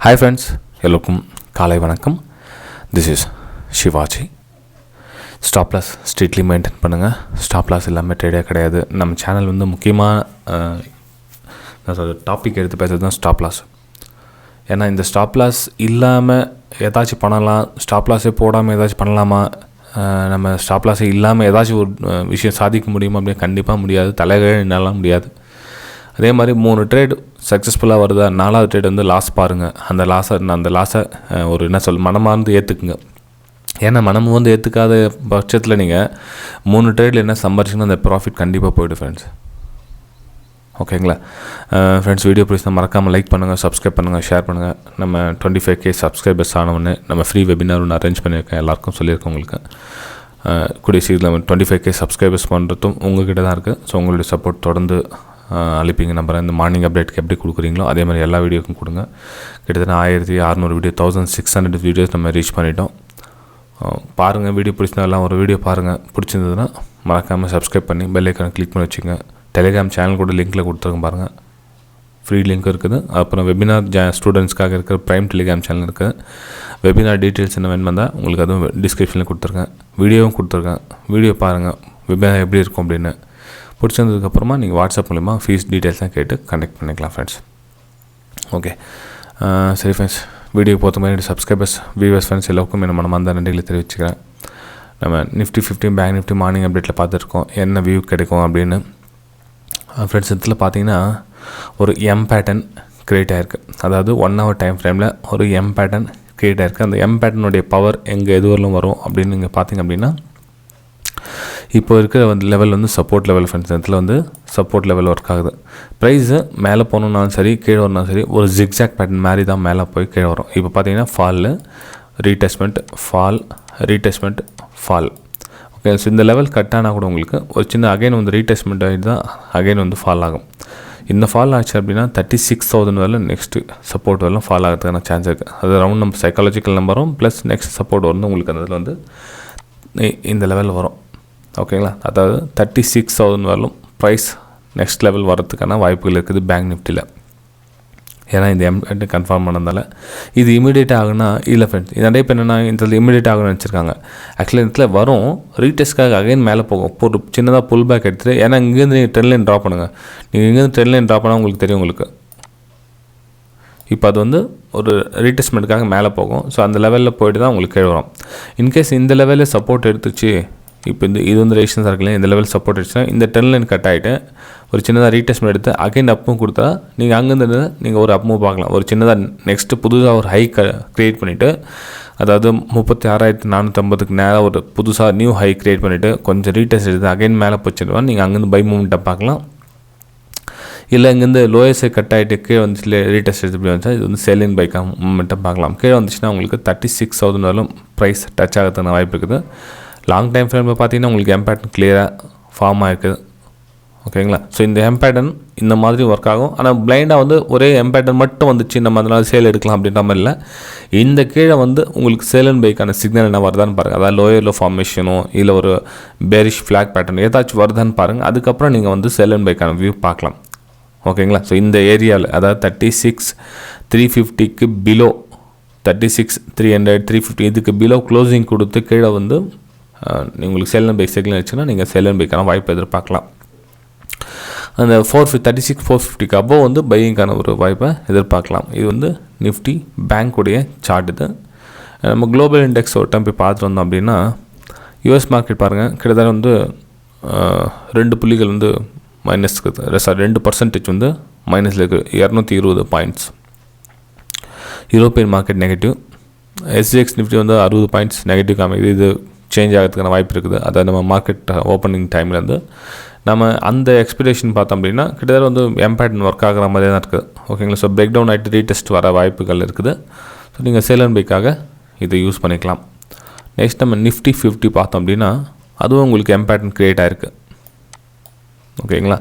Hi friends, எல்லோருக்கும் காலை வணக்கம். This is Shivaji. Stop loss strictly maintain பண்ணுங்கள். ஸ்டாப் லாஸ் இல்லாமல் ட்ரேடே கிடையாது. நம்ம சேனல் வந்து முக்கியமாக டாபிக் எடுத்து பேசுறது தான் ஸ்டாப் லாஸ். ஏன்னா இந்த ஸ்டாப் லாஸ் இல்லாமல் ஏதாச்சும் பண்ணலாம், ஸ்டாப் லாஸே போடாமல் ஏதாச்சும் பண்ணலாமா, நம்ம ஸ்டாப் லாஸே இல்லாமல் ஏதாச்சும் ஒரு விஷயம் சாதிக்க முடியுமா அப்படின்னு கண்டிப்பாக முடியாது. தலைகீழ் என்னாலாம் முடியாது. அதே மாதிரி 3 ட்ரேட் சக்ஸஸ்ஃபுல்லாக வருதா, 4வது ட்ரேட் வந்து லாஸ் பாருங்கள். அந்த லாஸை ஒரு மனமார்ந்து ஏற்றுக்குங்க. ஏன்னா மனம் வந்து ஏற்றுக்காத பட்சத்தில் நீங்கள் 3 ட்ரேடில் என்ன சம்பாரிச்சிங்கன்னா அந்த ப்ராஃபிட் கண்டிப்பாக போய்டும் ஃப்ரெண்ட்ஸ். ஓகேங்களா ஃப்ரெண்ட்ஸ்? வீடியோ பிடிச்சா மறக்காமல் லைக் பண்ணுங்கள், சப்ஸ்கிரைப் பண்ணுங்கள், ஷேர் பண்ணுங்கள். நம்ம 25K சப்ஸ்கிரைபர்ஸ் ஆனவொன்னே நம்ம ஃப்ரீ வெபினார் ஒன்று அரேஞ்ச் பண்ணியிருக்கேன். எல்லாருக்கும் சொல்லியிருக்கேன். உங்களுக்கு கூடிய சீக்கிரம் 25K சப்ஸ்கிரைபர்ஸ் பண்ணுறதும் உங்கள்கிட்ட தான் இருக்குது. ஸோ உங்களுடைய சப்போர்ட் தொடர்ந்து அளிப்பீங்க நம்புகிறேன். இந்த மார்னிங் அப்டேட்டுக்கு எப்படி கொடுக்குறீங்களோ அதே மாதிரி எல்லா வீடியோக்கும் கொடுங்க. கிட்டத்தட்ட 1600 வீடியோ, 1600 வீடியோஸ் நம்ம ரீச் பண்ணிட்டோம். பாருங்கள், வீடியோ பிடிச்சிருந்தா எல்லாம் ஒரு வீடியோ பாருங்கள். பிடிச்சிருந்ததுன்னா மறக்காமல் சப்ஸ்கிரைப் பண்ணி பெல் ஐக்கானை கிளிக் பண்ணி வச்சுங்க. டெலிகிராம் சேனல் கூட லிங்க்கில் கொடுத்துருங்க பாருங்கள். ஃப்ரீ லிங்க் இருக்குது. அப்புறம் வெபினார் ஸ்டூடெண்ட்ஸ்க்காக இருக்கிற ப்ரைம் டெலிகிராம் சேனல் இருக்குது. வெபினார் டீட்டெயில்ஸ் என்ன வேணுமா இருந்தால் உங்களுக்கு அதுவும் டிஸ்கிரிப்ஷனில் கொடுத்துருக்கேன். வீடியோவும் கொடுத்துருக்கேன். வீடியோ பாருங்கள், வெபினார் எப்படி இருக்கும் அப்படின்னு. பிடிச்சிருந்ததுக்கப்புறமா நீங்கள் வாட்ஸ்அப் மூலிமா ஃபீஸ் டீட்டெயில்ஸ்லாம் கேட்டு கனெக்ட் பண்ணிக்கலாம் ஃப்ரெண்ட்ஸ். ஓகே சரி ஃப்ரெண்ட்ஸ், வீடியோ பொறுத்த மாதிரி சப்ஸ்கிரைபர்ஸ், வியூவர்ஸ், ஃப்ரெண்ட்ஸ் எல்லாருக்கும் என்ன மனமார்ந்த நன்றிகளை தெரிவிச்சுக்கிறேன். நம்ம Nifty 50 பேங்க் நிஃப்டி மார்னிங் அப்டேட்டில் பார்த்துருக்கோம் என்ன வியூ கிடைக்கும் அப்படின்னு. ஃப்ரெண்ட்ஸ் இதில் பார்த்தீங்கன்னா ஒரு எம் பேட்டர்ன் க்ரியேட் ஆகிருக்கு. அதாவது 1 hour டைம் ஃப்ரேமில் ஒரு எம் பேட்டர்ன் க்ரியேட் ஆகிருக்கு. அந்த எம் பேட்டர்னுடைய பவர் எங்கே எதுவரையிலும் வரும் அப்படின்னு நீங்கள் பார்த்தீங்க அப்படின்னா, இப்போ இருக்கிற லெவல் வந்து சப்போர்ட் லெவல் ஃப்ரெண்ட்ஸ். இடத்துல வந்து சப்போர்ட் லெவல் ஒர்க் ஆகுது. ப்ரைஸு மேலே போகணுன்னாலும் சரி, கீழே வரணும் சரி, ஒரு ஜிக்ஸாக் பேட்டர்ன் மாதிரி தான் மேலே போய் கீழே வரும். இப்போ பார்த்தீங்கன்னா fall, retracement, fall, retracement, fall. Okay, so இந்த லெவல் கட் ஆனால் கூட உங்களுக்கு ஒரு சின்ன அகைன் வந்து ரீடெஸ்ட்மெண்ட் ஆகிட்டு தான் அகைன் வந்து ஃபால் ஆகும். இந்த ஃபால் ஆச்சு அப்படின்னா 36,000 வரல நெக்ஸ்ட்டு சப்போர்ட் வரலாம் ஃபால் ஆகிறதுக்கான சான்ஸ் இருக்குது. அது ரவுண்ட் நம்ம சைக்காலஜிக்கல் நம்பரும் ப்ளஸ் நெக்ஸ்ட் சப்போர்ட் வந்து உங்களுக்கு அந்த இதில் வந்து இந்த லெவல் வரும். ஓகேங்களா? அதாவது 36,000 வரலும் ப்ரைஸ் நெக்ஸ்ட் லெவல் வரதுக்கான வாய்ப்புகள் இருக்குது பேங்க் நிஃப்டியில். ஏன்னா இந்த எம்எட்டு கன்ஃபார்ம் பண்ணதால் இது இமீடியேட் ஆகுனா இல்லை ஃப்ரெண்ட்ஸ். இது நிறைய பேர் என்னென்னா இந்த இமீடியேட் ஆகுன்னு நினச்சிருக்காங்க. ஆக்சுவலி இதில் வரும் ரீடெஸ்ட்காக அகைன் மேலே போகும். ஒரு சின்னதாக புல் பேக் எடுத்துகிட்டு, ஏன்னா இங்கேருந்து நீங்கள் ட்ரெண்ட் லைன் ட்ரா பண்ணுங்கள். நீங்கள் இங்கேருந்து ட்ரெண்ட் லைன் ட்ரா பண்ணால் உங்களுக்கு தெரியும். உங்களுக்கு இப்போ அது வந்து ஒரு ரீடெஸ்ட்மெண்ட்டுக்காக மேலே போகும். ஸோ அந்த லெவலில் போய்ட்டு தான் உங்களுக்கு கீழே வரும். இன்கேஸ் இந்த லெவலில் சப்போர்ட் எடுத்துச்சு, இப்போ இது வந்து ரேஷன்ஸ் இருக்குல்லையா, இந்த லெவல் சப்போர்ட் அடிச்சுன்னா இந்த ட்ரெண்ட் லைன் கட் ஆகிட்டு ஒரு சின்னதாக ரீடெஸ்ட்மெண்ட் எடுத்து அகைன் அப்பும் கொடுத்தா நீங்கள் அங்கேருந்து நீங்கள் ஒரு அப்பும் பார்க்கலாம். ஒரு சின்னதாக நெக்ஸ்ட்டு புதுசாக ஒரு ஹை க்ரியேட் பண்ணிவிட்டு, அதாவது 36,450க்கு நேராக ஒரு புதுசாக நியூ ஹை க்ரியேட் பண்ணிவிட்டு கொஞ்சம் ரீடெஸ்ட் எடுத்து அகைன் மேலே போச்சுன்னா நீங்கள் அங்கேருந்து பை மூமெண்ட்டை பார்க்கலாம். இல்லை இங்கேருந்து லோயஸ்ட் கட் ஆகிட்டு கீழே வந்துச்சு ரீடெஸ்ட் எடுத்து இப்படி வந்துச்சா இது வந்து செல்லிங் பைக்காக மூமெண்ட்டை பார்க்கலாம். கீழே வந்துச்சுன்னா உங்களுக்கு 36,000 வரலும் ப்ரைஸ் டச் ஆகிறதுக்கான வாய்ப்பு இருக்குது. லாங் டைம் ஃப்ரேமில் பார்த்தீங்கன்னா உங்களுக்கு எம் பேட்டர்ன் கிளியராக ஃபார்ம் ஆகிருக்குது. ஓகேங்களா? ஸோ இந்த எம் பேட்டர்ன் இந்த மாதிரி ஒர்க் ஆகும். ஆனால் பிளைண்டாக வந்து ஒரே எம் பேட்டர்ன் மட்டும் வந்துச்சு நம்ம அதனால் சேல் எடுக்கலாம் அப்படின்ற மாதிரி இல்லை. இந்த கீழே வந்து உங்களுக்கு சேல் அண்ட் பைக்கான சிக்னல் என்ன வருதான்னு பாருங்கள். அதாவது லோயர் லோ ஃபார்மேஷனோ இல்லை ஒரு பேரிஷ் ஃப்ளாக் பேட்டர்ன் ஏதாச்சும் வருதான்னு பாருங்கள். அதுக்கப்புறம் நீங்கள் வந்து சேல் அண்ட் பைக்கான வியூ பார்க்கலாம். ஓகேங்களா? ஸோ இந்த ஏரியாவில் அதாவது 36,350க்கு பிலோ, 36,300, 350 இதுக்கு பிலோ க்ளோசிங் கொடுத்து கீழே வந்து உங்களுக்கு சேல் அண்ட் பை சிக்னல் வச்சுன்னா நீங்கள் சேல் அண்ட் பைக்கான வாய்ப்பு எதிர்பார்க்கலாம். அந்த 36,450க்கு அபோவ் வந்து பையிங்கான ஒரு வாய்ப்பை எதிர்பார்க்கலாம். இது வந்து நிஃப்டி பேங்க்குடைய சார்ட். இது நம்ம குளோபல் இண்டெக்ஸ் ஒரு டைம் போய் பார்த்துட்டு வந்தோம் அப்படின்னா, யூஎஸ் மார்க்கெட் பாருங்கள், கிட்டத்தட்ட வந்து 2 புள்ளிகள் வந்து மைனஸ் இருக்குது. 2% வந்து மைனஸில் இருக்குது, 220 points. European market negative. SGX Nifty வந்து 60 பாயிண்ட்ஸ் நெகட்டிவ் காமிக்குது. இது சேஞ்ச் ஆகிறதுக்கான வாய்ப்பு இருக்குது. அதாவது நம்ம மார்க்கெட் ஓப்பனிங் டைம்லேருந்து நம்ம அந்த எக்ஸ்பெக்டேஷன் பார்த்தோம் அப்படின்னா கிட்டத்தட்ட வந்து எம் பேட்டர்ன் ஒர்க் ஆகிற மாதிரி தான் இருக்குது. ஓகேங்களா? ஸோ பிரேக் டவுன் ஆகிட்டு ரீடெஸ்ட் வர வாய்ப்புகள் இருக்குது. ஸோ நீங்கள் சேல் அண்ட் பைக்காக இதை யூஸ் பண்ணிக்கலாம். நெக்ஸ்ட் நம்ம Nifty 50 பார்த்தோம் அப்படின்னா அதுவும் உங்களுக்கு எம் பேட்டர்ன் க்ரியேட் ஆகிருக்கு. ஓகேங்களா?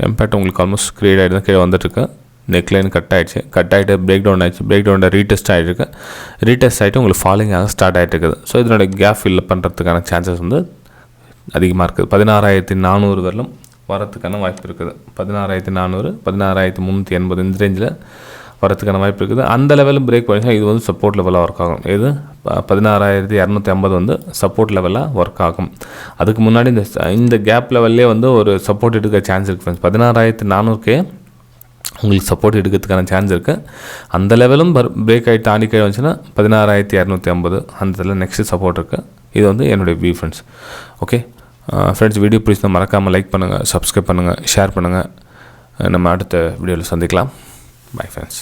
எம் பேட்டர்ன் உங்களுக்கு ஆல்மோஸ்ட் க்ரியேட் ஆகிட்டு தான் கீழே வந்துட்டுருக்கு. நெக்லைன் கட் ஆகிட்டு பிரேக் டவுன் ஆகிடுச்சு. பிரேக் டவுனில் ரீடெஸ்ட் ஆகிருக்கு. ரீடெஸ்ட் ஆகிட்டு உங்களுக்கு ஃபாலிங் ஆக ஸ்டார்ட் ஆகிட்டு இருக்குது. ஸோ இதனோட கேப் ஃபில் பண்ணுறதுக்கான சான்சஸ் வந்து அதிகமாக இருக்குது. 16,400 வரலும் வரத்துக்கான வாய்ப்பு இருக்குது. 16,400 16,380 இந்த ரேஞ்சில் வரத்துக்கான வாய்ப்பு இருக்குது. அந்த லெவலில் பிரேக் பண்ணிச்சுன்னா இது வந்து சப்போர்ட் லெவலாக ஒர்க் ஆகும். இது 16,250 வந்து சப்போர்ட் லெவலாக ஒர்க் ஆகும். அதுக்கு முன்னாடி இந்த கேப் லெவல்லே வந்து ஒரு சப்போர்ட் எடுக்க சான்ஸ் இருக்குது ஃப்ரெண்ட்ஸ். 16,400 உங்களுக்கு சப்போர்ட் எடுக்கிறதுக்கான சான்ஸ் இருக்குது. அந்த லெவலும் பிரேக் ஆகி தாண்டி கீழே வந்துச்சுன்னா 16,250 அந்த இதில் நெக்ஸ்ட்டு சப்போர்ட் இருக்குது. இது வந்து என்னுடைய view friends. Okay friends, video பிடிச்சா மறக்காமல் லைக் பண்ணுங்கள், சப்ஸ்கிரைப் பண்ணுங்கள், ஷேர் பண்ணுங்கள். நம்ம அடுத்த வீடியோவில் சந்திக்கலாம். Bye friends.